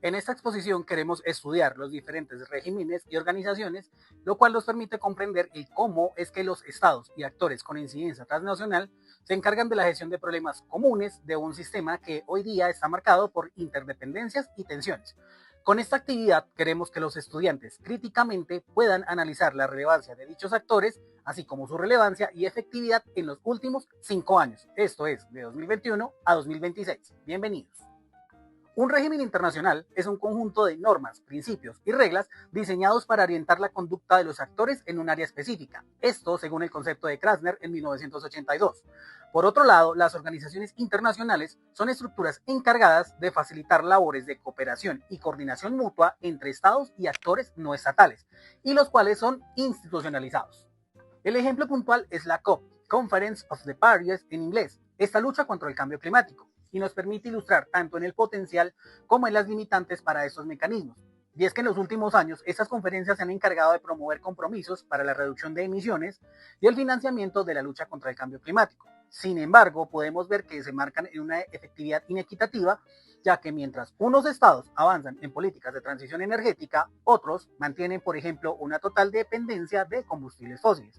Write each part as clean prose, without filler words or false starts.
En esta exposición queremos estudiar los diferentes regímenes y organizaciones, lo cual nos permite comprender el cómo es que los estados y actores con incidencia transnacional se encargan de la gestión de problemas comunes de un sistema que hoy día está marcado por interdependencias y tensiones. Con esta actividad queremos que los estudiantes críticamente puedan analizar la relevancia de dichos actores, así como su relevancia y efectividad en los últimos 5 años, esto es, de 2021 a 2026. Bienvenidos. Un régimen internacional es un conjunto de normas, principios y reglas diseñados para orientar la conducta de los actores en un área específica. Esto según el concepto de Krasner en 1982. Por otro lado, las organizaciones internacionales son estructuras encargadas de facilitar labores de cooperación y coordinación mutua entre estados y actores no estatales, y los cuales son institucionalizados. El ejemplo puntual es la COP, Conference of the Parties en inglés, esta lucha contra el cambio climático, y nos permite ilustrar tanto en el potencial como en las limitantes para estos mecanismos. Y es que en los últimos años estas conferencias se han encargado de promover compromisos para la reducción de emisiones y el financiamiento de la lucha contra el cambio climático. Sin embargo, podemos ver que se marcan en una efectividad inequitativa, ya que mientras unos estados avanzan en políticas de transición energética, otros mantienen, por ejemplo, una total dependencia de combustibles fósiles.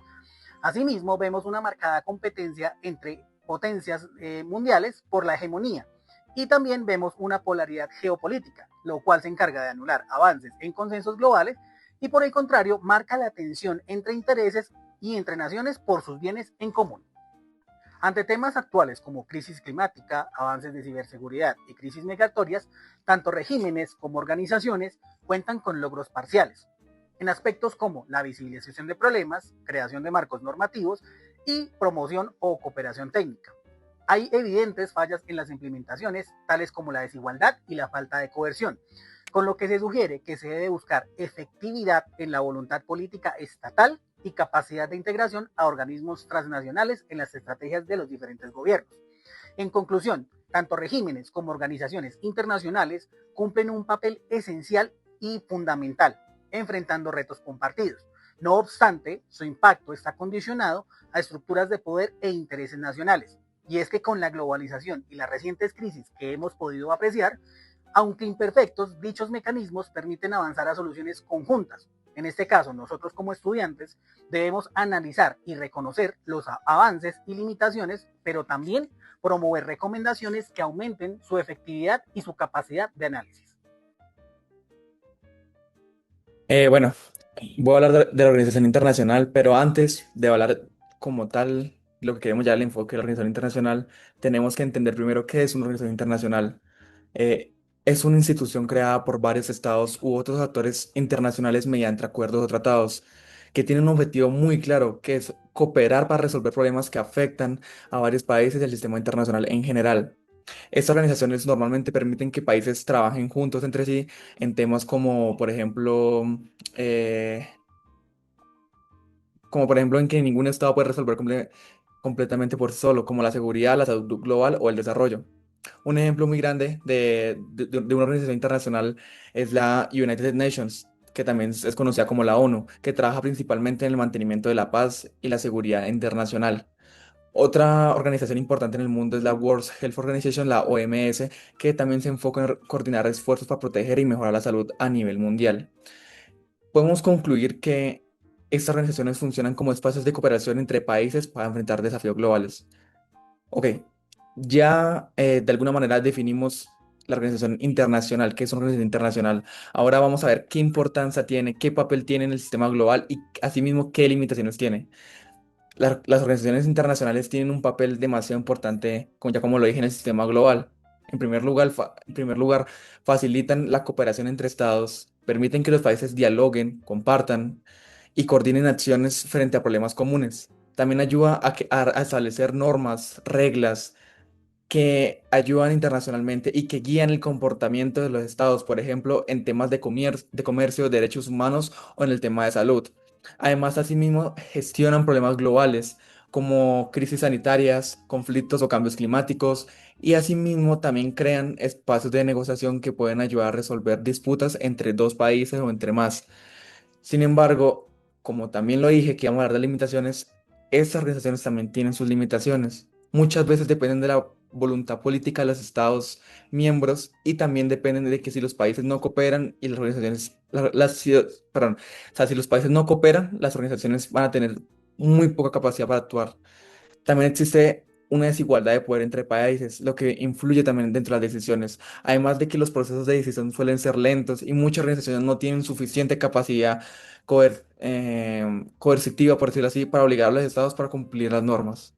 Asimismo, vemos una marcada competencia entre potencias mundiales por la hegemonía. Y también vemos una polaridad geopolítica, lo cual se encarga de anular avances en consensos globales y por el contrario marca la tensión entre intereses y entre naciones por sus bienes en común. Ante temas actuales como crisis climática, avances de ciberseguridad y crisis migratorias, tanto regímenes como organizaciones cuentan con logros parciales, en aspectos como la visibilización de problemas, creación de marcos normativos y promoción o cooperación técnica. Hay evidentes fallas en las implementaciones, tales como la desigualdad y la falta de coerción, con lo que se sugiere que se debe buscar efectividad en la voluntad política estatal y capacidad de integración a organismos transnacionales en las estrategias de los diferentes gobiernos. En conclusión, tanto regímenes como organizaciones internacionales cumplen un papel esencial y fundamental, enfrentando retos compartidos. No obstante, su impacto está condicionado a estructuras de poder e intereses nacionales. Y es que con la globalización y las recientes crisis que hemos podido apreciar, aunque imperfectos, dichos mecanismos permiten avanzar a soluciones conjuntas. En este caso, nosotros como estudiantes debemos analizar y reconocer los avances y limitaciones, pero también promover recomendaciones que aumenten su efectividad y su capacidad de análisis. Bueno, voy a hablar de la organización internacional, pero antes de hablar como tal, lo que queremos ya el enfoque de la organización internacional, tenemos que entender primero qué es una organización internacional. Eh, es una institución creada por varios estados u otros actores internacionales mediante acuerdos o tratados que tienen un objetivo muy claro, que es cooperar para resolver problemas que afectan a varios países y al sistema internacional en general. Estas organizaciones normalmente permiten que países trabajen juntos entre sí en temas como, por ejemplo, eh, en que ningún estado puede resolver completamente por sí solo, como la seguridad, la salud global o el desarrollo. Un ejemplo muy grande de una organización internacional es la United Nations, que también es conocida como la ONU, que trabaja principalmente en el mantenimiento de la paz y la seguridad internacional. Otra organización importante en el mundo es la World Health Organization, la OMS, que también se enfoca en coordinar esfuerzos para proteger y mejorar la salud a nivel mundial. Podemos concluir que estas organizaciones funcionan como espacios de cooperación entre países para enfrentar desafíos globales. Ok, ya de alguna manera definimos la organización internacional, qué es una organización internacional. Ahora vamos a ver qué importancia tiene, qué papel tiene en el sistema global y asimismo qué limitaciones tiene. Las organizaciones internacionales tienen un papel demasiado importante, ya como lo dije, en el sistema global. En primer lugar, facilitan la cooperación entre estados, permiten que los países dialoguen, compartan y coordinen acciones frente a problemas comunes. También ayuda a establecer normas, reglas que ayudan internacionalmente y que guían el comportamiento de los estados, por ejemplo, en temas de comercio, derechos humanos o en el tema de salud. Además, asimismo, gestionan problemas globales como crisis sanitarias, conflictos o cambios climáticos y asimismo también crean espacios de negociación que pueden ayudar a resolver disputas entre dos países o entre más. Sin embargo, como también lo dije, que vamos a hablar de limitaciones, estas organizaciones también tienen sus limitaciones. Muchas veces dependen de la voluntad política de los Estados miembros y también dependen de que si los países no cooperan y las organizaciones, perdón, o sea, si los países no cooperan, las organizaciones van a tener muy poca capacidad para actuar. También existe una desigualdad de poder entre países, lo que influye también dentro de las decisiones. Además de que los procesos de decisión suelen ser lentos y muchas organizaciones no tienen suficiente capacidad coercitiva, por decirlo así, para obligar a los estados para cumplir las normas.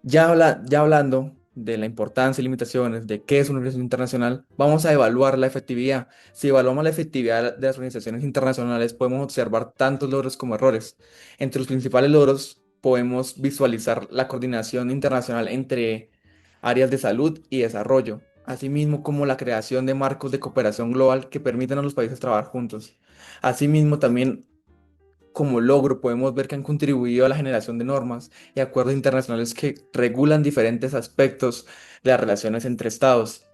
Ya hablando de la importancia y limitaciones de qué es una organización internacional, vamos a evaluar la efectividad. Si evaluamos la efectividad de las organizaciones internacionales, podemos observar tantos logros como errores. Entre los principales logros, podemos visualizar la coordinación internacional entre áreas de salud y desarrollo, asimismo como la creación de marcos de cooperación global que permitan a los países trabajar juntos. Asimismo, también como logro podemos ver que han contribuido a la generación de normas y acuerdos internacionales que regulan diferentes aspectos de las relaciones entre estados.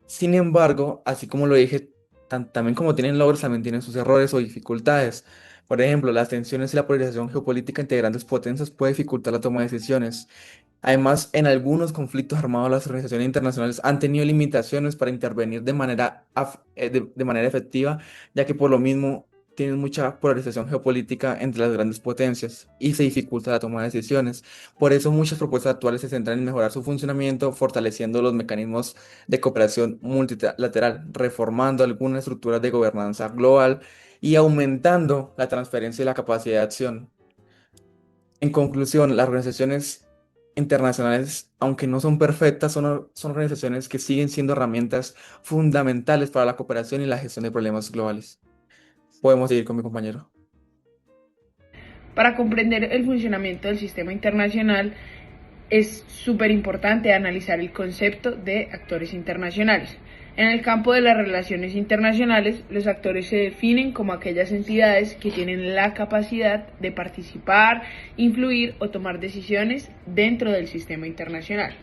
Sin embargo, así como lo dije, también como tienen logros, también tienen sus errores o dificultades. Por ejemplo, las tensiones y la polarización geopolítica entre grandes potencias puede dificultar la toma de decisiones. Además, en algunos conflictos armados, las organizaciones internacionales han tenido limitaciones para intervenir de manera efectiva, ya que por lo mismo tienen mucha polarización geopolítica entre las grandes potencias y se dificulta la toma de decisiones. Por eso, muchas propuestas actuales se centran en mejorar su funcionamiento, fortaleciendo los mecanismos de cooperación multilateral, reformando algunas estructuras de gobernanza global y aumentando la transferencia y la capacidad de acción. En conclusión, las organizaciones internacionales, aunque no son perfectas, son organizaciones que siguen siendo herramientas fundamentales para la cooperación y la gestión de problemas globales. Podemos seguir con mi compañero. Para comprender el funcionamiento del sistema internacional, es súper importante analizar el concepto de actores internacionales. En el campo de las relaciones internacionales, los actores se definen como aquellas entidades que tienen la capacidad de participar, influir o tomar decisiones dentro del sistema internacional.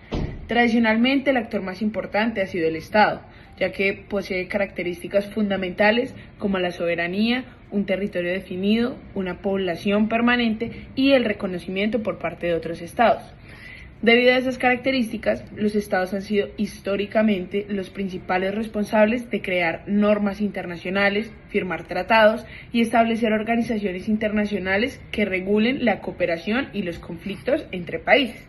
Tradicionalmente, el actor más importante ha sido el Estado, ya que posee características fundamentales como la soberanía, un territorio definido, una población permanente y el reconocimiento por parte de otros estados. Debido a esas características, los estados han sido históricamente los principales responsables de crear normas internacionales, firmar tratados y establecer organizaciones internacionales que regulen la cooperación y los conflictos entre países.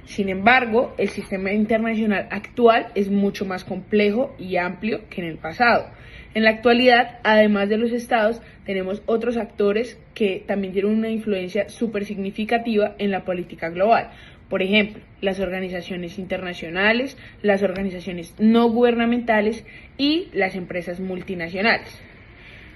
Sin embargo, el sistema internacional actual es mucho más complejo y amplio que en el pasado. En la actualidad, además de los estados, tenemos otros actores que también tienen una influencia súper significativa en la política global. Por ejemplo, las organizaciones internacionales, las organizaciones no gubernamentales y las empresas multinacionales.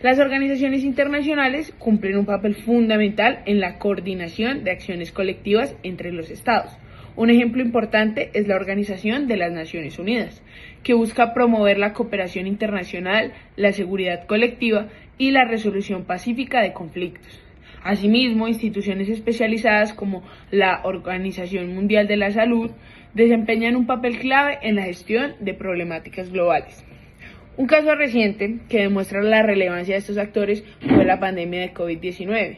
Las organizaciones internacionales cumplen un papel fundamental en la coordinación de acciones colectivas entre los estados. Un ejemplo importante es la Organización de las Naciones Unidas, que busca promover la cooperación internacional, la seguridad colectiva y la resolución pacífica de conflictos. Asimismo, instituciones especializadas como la Organización Mundial de la Salud desempeñan un papel clave en la gestión de problemáticas globales. Un caso reciente que demuestra la relevancia de estos actores fue la pandemia de COVID-19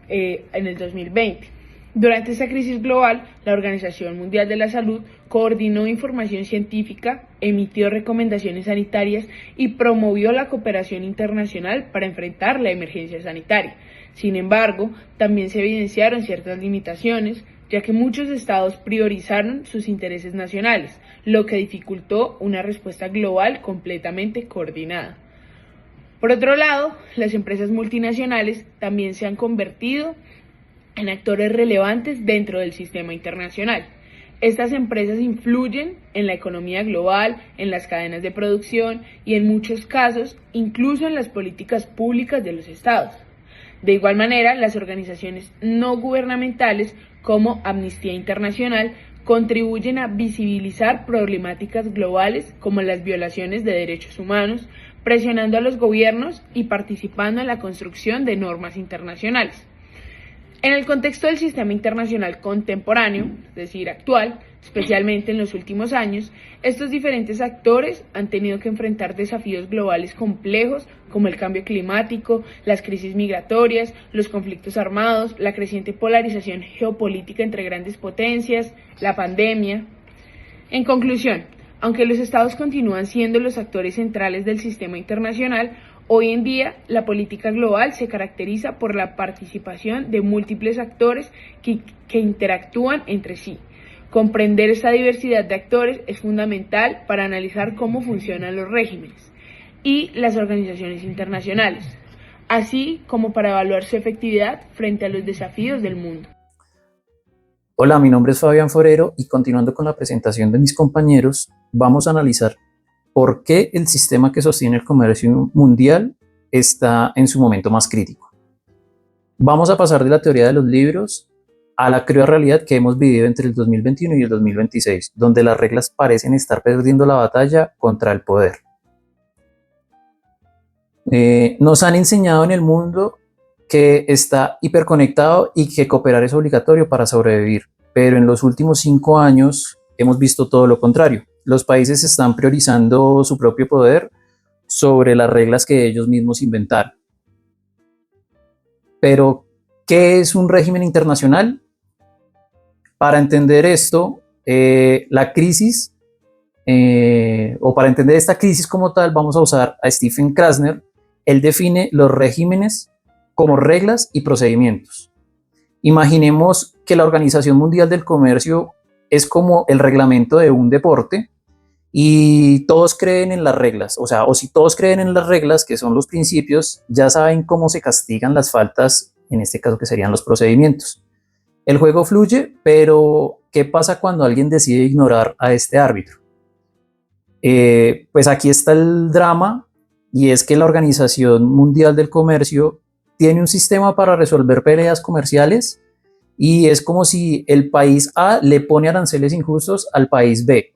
en el 2020. Durante esta crisis global, la Organización Mundial de la Salud coordinó información científica, emitió recomendaciones sanitarias y promovió la cooperación internacional para enfrentar la emergencia sanitaria. Sin embargo, también se evidenciaron ciertas limitaciones, ya que muchos estados priorizaron sus intereses nacionales, lo que dificultó una respuesta global completamente coordinada. Por otro lado, las empresas multinacionales también se han convertido en actores relevantes dentro del sistema internacional. Estas empresas influyen en la economía global, en las cadenas de producción y en muchos casos incluso en las políticas públicas de los estados. De igual manera, las organizaciones no gubernamentales como Amnistía Internacional contribuyen a visibilizar problemáticas globales como las violaciones de derechos humanos, presionando a los gobiernos y participando en la construcción de normas internacionales. En el contexto del sistema internacional contemporáneo, es decir, actual, especialmente en los últimos años, estos diferentes actores han tenido que enfrentar desafíos globales complejos como el cambio climático, las crisis migratorias, los conflictos armados, la creciente polarización geopolítica entre grandes potencias, la pandemia. En conclusión, aunque los estados continúan siendo los actores centrales del sistema internacional, hoy en día, la política global se caracteriza por la participación de múltiples actores que interactúan entre sí. Comprender esta diversidad de actores es fundamental para analizar cómo funcionan los regímenes y las organizaciones internacionales, así como para evaluar su efectividad frente a los desafíos del mundo. Hola, mi nombre es Fabián Forero y continuando con la presentación de mis compañeros, vamos a analizar por qué el sistema que sostiene el comercio mundial está en su momento más crítico. Vamos a pasar de la teoría de los libros a la cruda realidad que hemos vivido entre el 2021 y el 2026, donde las reglas parecen estar perdiendo la batalla contra el poder. Nos han enseñado en el mundo que está hiperconectado y que cooperar es obligatorio para sobrevivir, pero en los últimos 5 años hemos visto todo lo contrario. Los países están priorizando su propio poder sobre las reglas que ellos mismos inventaron. Pero, ¿qué es un régimen internacional? Para entender esto, la crisis, o para entender esta crisis como tal, vamos a usar a Stephen Krasner. Él define los regímenes como reglas y procedimientos. Imaginemos que la Organización Mundial del Comercio es como el reglamento de un deporte y todos creen en las reglas, o si todos creen en las reglas, que son los principios, ya saben cómo se castigan las faltas, en este caso que serían los procedimientos. El juego fluye, pero ¿qué pasa cuando alguien decide ignorar a este árbitro? Pues aquí está el drama, y es que la Organización Mundial del Comercio tiene un sistema para resolver peleas comerciales y es como si el país A le pone aranceles injustos al país B.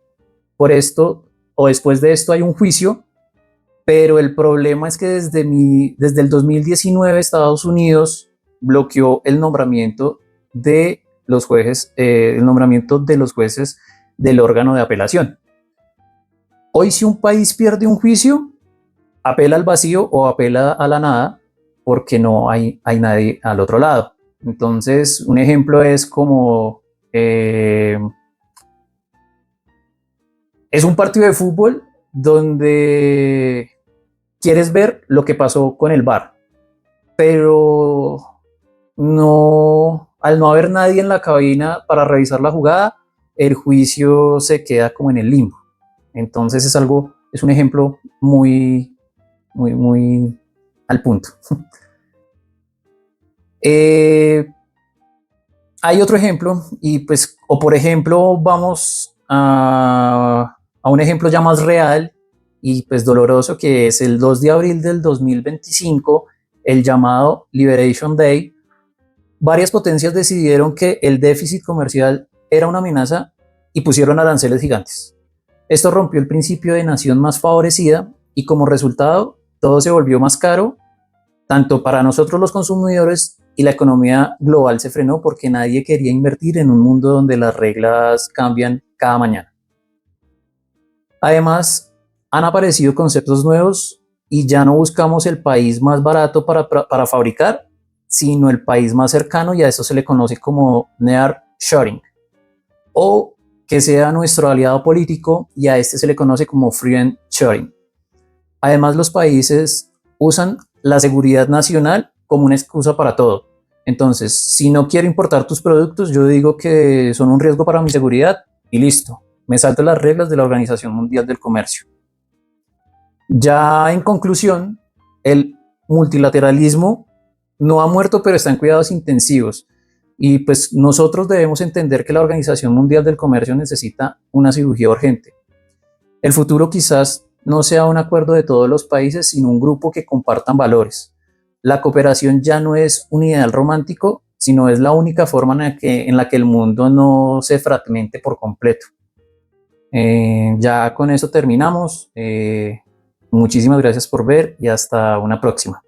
Por esto, o después de esto, hay un juicio, pero el problema es que desde el 2019 Estados Unidos bloqueó el nombramiento de los jueces, del órgano de apelación. Hoy, si un país pierde un juicio, apela al vacío o apela a la nada, porque no hay nadie al otro lado. Entonces, un ejemplo es como es un partido de fútbol donde quieres ver lo que pasó con el VAR, pero al no haber nadie en la cabina para revisar la jugada, el juicio se queda como en el limbo. Entonces es un ejemplo muy al punto. Hay otro ejemplo, por ejemplo, vamos a un ejemplo ya más real y pues doloroso, que es el 2 de abril del 2025, el llamado Liberation Day. Varias potencias decidieron que el déficit comercial era una amenaza y pusieron aranceles gigantes. Esto rompió el principio de nación más favorecida y como resultado todo se volvió más caro, tanto para nosotros los consumidores, y la economía global se frenó porque nadie quería invertir en un mundo donde las reglas cambian cada mañana. Además, han aparecido conceptos nuevos y ya no buscamos el país más barato para fabricar, sino el país más cercano, y a esto se le conoce como nearshoring, o que sea nuestro aliado político, y a este se le conoce como friendshoring. Además, los países usan la seguridad nacional como una excusa para todo. Entonces, si no quiero importar tus productos, yo digo que son un riesgo para mi seguridad y listo, me salto las reglas de la Organización Mundial del Comercio. Ya en conclusión, el multilateralismo no ha muerto, pero está en cuidados intensivos. Y pues nosotros debemos entender que la Organización Mundial del Comercio necesita una cirugía urgente. El futuro quizás no sea un acuerdo de todos los países, sino un grupo que compartan valores. La cooperación ya no es un ideal romántico, sino es la única forma en la que el mundo no se fragmente por completo. Ya con eso terminamos. Muchísimas gracias por ver y hasta una próxima.